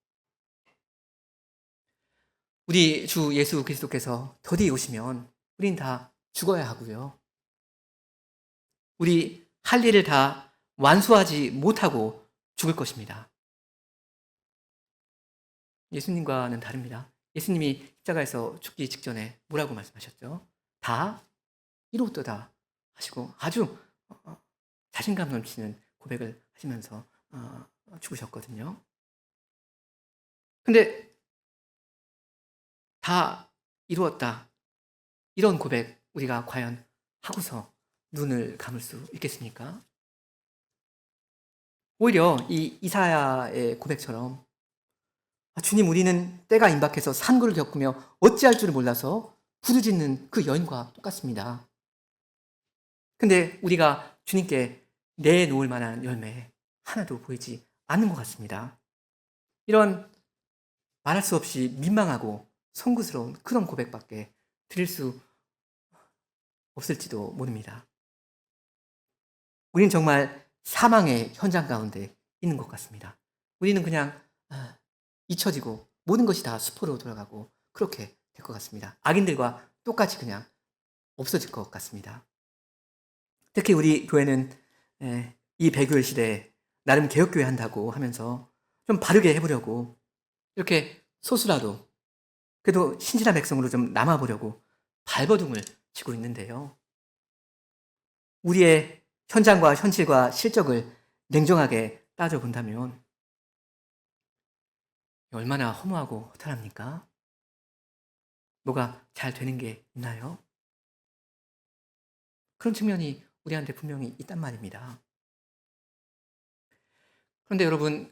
우리 주 예수 그리스도께서 더디 오시면 우린 다 죽어야 하고요. 우리 할 일을 다 완수하지 못하고 죽을 것입니다. 예수님과는 다릅니다. 예수님이 십자가에서 죽기 직전에 뭐라고 말씀하셨죠? 다 이루었도다 하시고 아주 자신감 넘치는 고백을 하시면서 죽으셨거든요. 근데 다 이루었다 이런 고백 우리가 과연 하고서 눈을 감을 수 있겠습니까? 오히려 이 이사야의 고백처럼 주님 우리는 때가 임박해서 산고를 겪으며 어찌할 줄을 몰라서 부르짖는 그 여인과 똑같습니다. 근데 우리가 주님께 내놓을 만한 열매 하나도 보이지 않는 것 같습니다. 이런 말할 수 없이 민망하고 송구스러운 그런 고백밖에 드릴 수 없을지도 모릅니다. 우리는 정말 사망의 현장 가운데 있는 것 같습니다. 우리는 그냥 잊혀지고 모든 것이 다 수포로 돌아가고 그렇게 될 것 같습니다. 악인들과 똑같이 그냥 없어질 것 같습니다. 특히 우리 교회는 이 배교회 시대에 나름 개혁교회 한다고 하면서 좀 바르게 해보려고 이렇게 소수라도 그래도 신실한 백성으로 좀 남아보려고 발버둥을 치고 있는데요. 우리의 현장과 현실과 실적을 냉정하게 따져본다면 얼마나 허무하고 허탈합니까? 뭐가 잘 되는 게 있나요? 그런 측면이 우리한테 분명히 있단 말입니다. 그런데 여러분,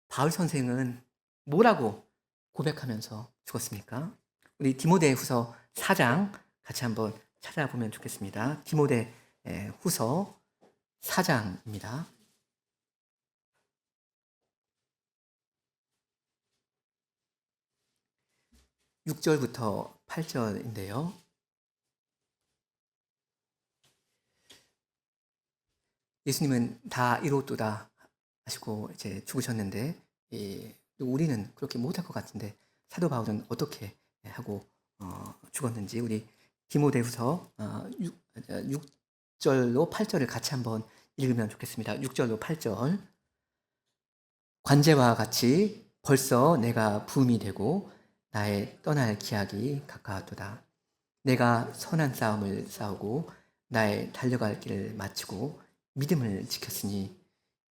바울 선생은 뭐라고 고백하면서 죽었습니까? 우리 디모데 후서 4장 같이 한번 찾아보면 좋겠습니다. 디모데 후서 4장입니다. 6절부터 8절인데요. 예수님은 다 이루었도다 하시고 이제 죽으셨는데 우리는 그렇게 못할 것 같은데 사도 바울은 어떻게 하고 죽었는지 우리 디모데후서 6절로 8절을 같이 한번 읽으면 좋겠습니다. 6절로 8절. 관제와 같이 벌써 내가 부음이 되고 나의 떠날 기약이 가까웠도다. 내가 선한 싸움을 싸우고 나의 달려갈 길을 마치고 믿음을 지켰으니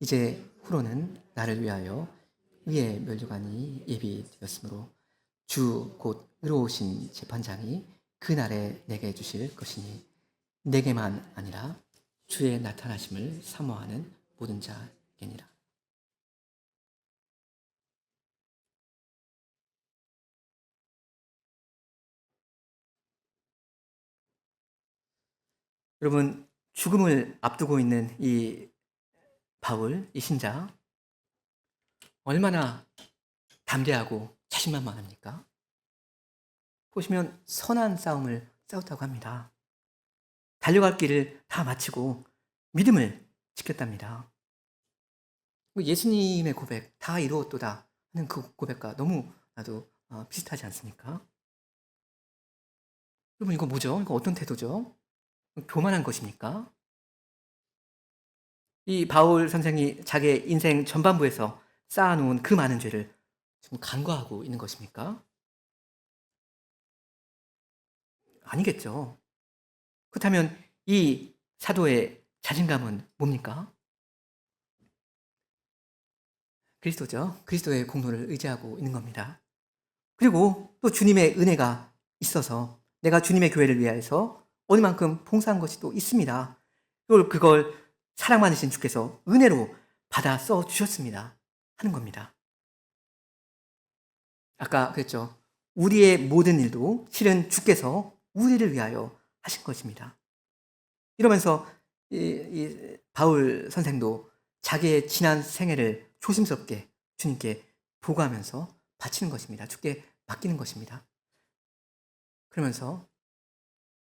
이제 후로는 나를 위하여 위의 면류관이 예비되었으므로 주 곧 의로우신 재판장이 그날에 내게 주실 것이니 내게만 아니라 주의 나타나심을 사모하는 모든 자에게니라. 여러분, 죽음을 앞두고 있는 이 바울, 이 신자 얼마나 담대하고 자신만만합니까? 보시면 선한 싸움을 싸웠다고 합니다. 달려갈 길을 다 마치고 믿음을 지켰답니다. 예수님의 고백 다 이루었도다 하는 그 고백과 너무 나도 비슷하지 않습니까? 여러분 이거 뭐죠? 이거 어떤 태도죠? 교만한 것입니까? 이 바울 선생이 자기의 인생 전반부에서 쌓아놓은 그 많은 죄를 지금 간과하고 있는 것입니까? 아니겠죠. 그렇다면 이 사도의 자신감은 뭡니까? 그리스도죠. 그리스도의 공로를 의지하고 있는 겁니다. 그리고 또 주님의 은혜가 있어서 내가 주님의 교회를 위하여서 어느만큼 봉사한 것이 또 있습니다. 그걸 사랑 많으신 주께서 은혜로 받아 써 주셨습니다. 하는 겁니다. 아까 그랬죠. 우리의 모든 일도 실은 주께서 우리를 위하여 하신 것입니다. 이러면서 바울 선생도 자기의 지난 생애를 조심스럽게 주님께 보고하면서 바치는 것입니다. 주께 맡기는 것입니다. 그러면서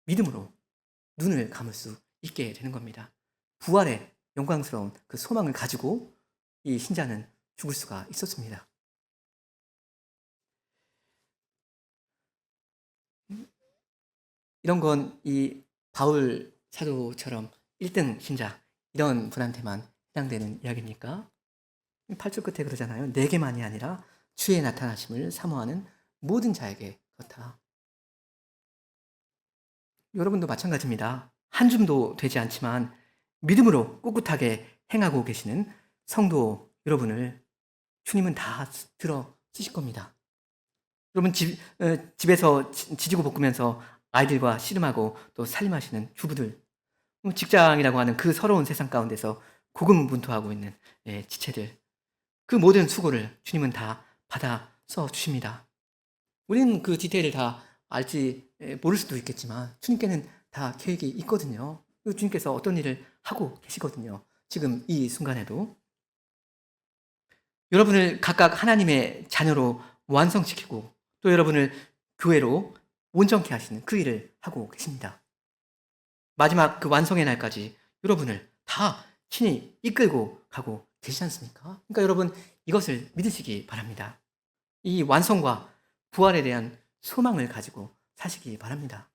믿음으로 눈을 감을 수 있게 되는 겁니다. 부활의 영광스러운 그 소망을 가지고 이 신자는 죽을 수가 있었습니다. 이런 건 이 바울 사도처럼 1등 신자 이런 분한테만 해당되는 이야기입니까? 8절 끝에 그러잖아요. 내게만이 아니라 주의 나타나심을 사모하는 모든 자에게 그렇다. 여러분도 마찬가지입니다. 한 줌도 되지 않지만 믿음으로 꿋꿋하게 행하고 계시는 성도 여러분을 주님은 다 들어 쓰실 겁니다. 여러분 집에서 지지고 볶으면서 아이들과 씨름하고 또 살림하시는 주부들, 직장이라고 하는 그 서러운 세상 가운데서 고군분투하고 있는 지체들, 그 모든 수고를 주님은 다 받아 써 주십니다. 우리는 그 디테일을 다 알지 모를 수도 있겠지만 주님께는 다 계획이 있거든요. 그리고 주님께서 어떤 일을 하고 계시거든요. 지금 이 순간에도 여러분을 각각 하나님의 자녀로 완성시키고 또 여러분을 교회로 온전케 하시는 그 일을 하고 계십니다. 마지막 그 완성의 날까지 여러분을 다 친히 이끌고 가고 계시지 않습니까? 그러니까 여러분 이것을 믿으시기 바랍니다. 이 완성과 부활에 대한 소망을 가지고 사시기 바랍니다.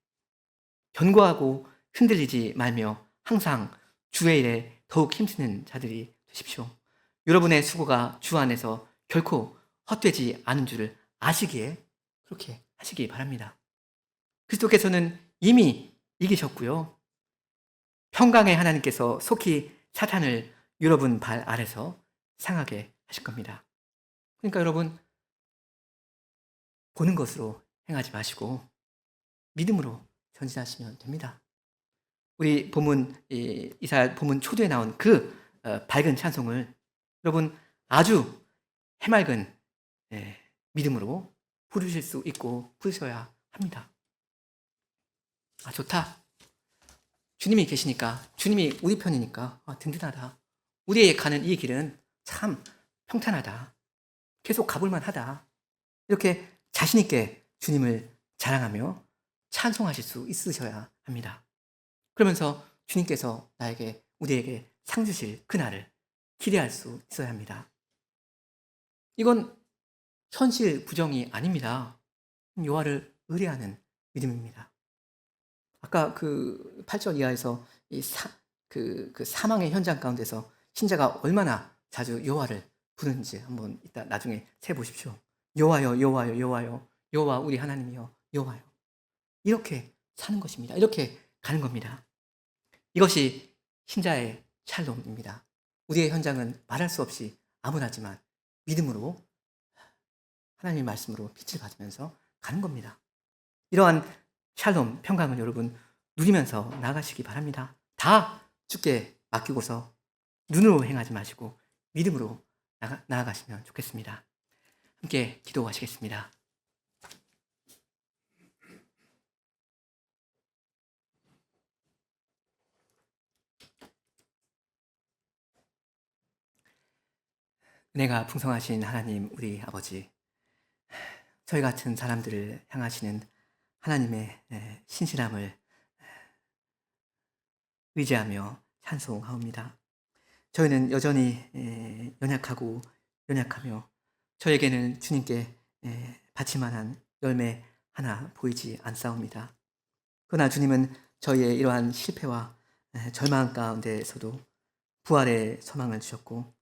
견고하고 흔들리지 말며 항상 주의 일에 더욱 힘쓰는 자들이 되십시오. 여러분의 수고가 주 안에서 결코 헛되지 않은 줄을 아시기에 그렇게 하시기 바랍니다. 그리스도께서는 이미 이기셨고요. 평강의 하나님께서 속히 사탄을 여러분 발 아래서 상하게 하실 겁니다. 그러니까 여러분 보는 것으로 행하지 마시고 믿음으로 전진하시면 됩니다. 우리 본문 이사야 본문 초두에 나온 그 밝은 찬송을 여러분 아주 해맑은 믿음으로 부르실 수 있고 부르셔야 합니다. 아 좋다. 주님이 계시니까 주님이 우리 편이니까 든든하다. 우리의 가는 이 길은 참 평탄하다. 계속 가볼만 하다. 이렇게 자신 있게 주님을 자랑하며 찬송하실 수 있으셔야 합니다. 그러면서 주님께서 나에게 우리에게 상 주실 그날을 기대할 수 있어야 합니다. 이건 현실 부정이 아닙니다. 여호와를 의뢰하는 믿음입니다. 아까 그 8절 이하에서 그 사망의 현장 가운데서 신자가 얼마나 자주 여호와를 부르는지 한번 이따 나중에 세 보십시오. 여호와여 여호와여 여호와여 여호와 우리 하나님이여 여호와여. 이렇게 사는 것입니다. 이렇게 가는 겁니다. 이것이 신자의 샬롬입니다. 우리의 현장은 말할 수 없이 암울하지만 믿음으로 하나님의 말씀으로 빛을 받으면서 가는 겁니다. 이러한 샬롬, 평강을 여러분 누리면서 나아가시기 바랍니다. 다 주께 맡기고서 눈으로 행하지 마시고 믿음으로 나아가시면 좋겠습니다. 함께 기도하시겠습니다. 은혜가 풍성하신 하나님 우리 아버지, 저희 같은 사람들을 향하시는 하나님의 신실함을 의지하며 찬송하옵니다. 저희는 여전히 연약하고 연약하며 저에게는 주님께 바칠만한 열매 하나 보이지 않사옵니다. 그러나 주님은 저희의 이러한 실패와 절망 가운데에서도 부활의 소망을 주셨고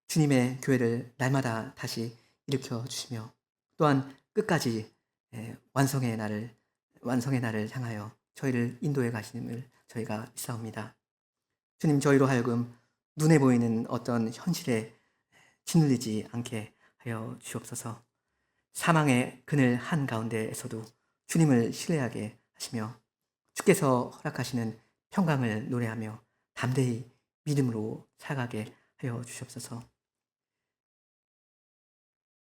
주님의 교회를 날마다 다시 일으켜 주시며 또한 끝까지 완성의 날을 향하여 저희를 인도해 가시는 저희가 믿사옵니다. 주님 저희로 하여금 눈에 보이는 어떤 현실에 짓눌리지 않게 하여 주옵소서. 사망의 그늘 한가운데에서도 주님을 신뢰하게 하시며 주께서 허락하시는 평강을 노래하며 담대히 믿음으로 살아가게 하여 주옵소서.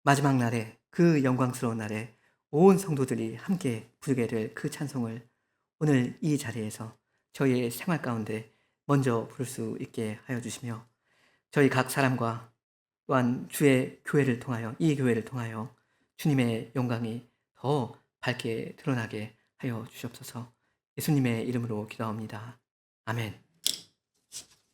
마지막 날에 그 영광스러운 날에 온 성도들이 함께 부르게 될 그 찬송을 오늘 이 자리에서 저희의 생활 가운데 먼저 부를 수 있게 하여 주시며 저희 각 사람과 또한 주의 교회를 통하여 이 교회를 통하여 주님의 영광이 더 밝게 드러나게 하여 주시옵소서. 예수님의 이름으로 기도합니다. 아멘.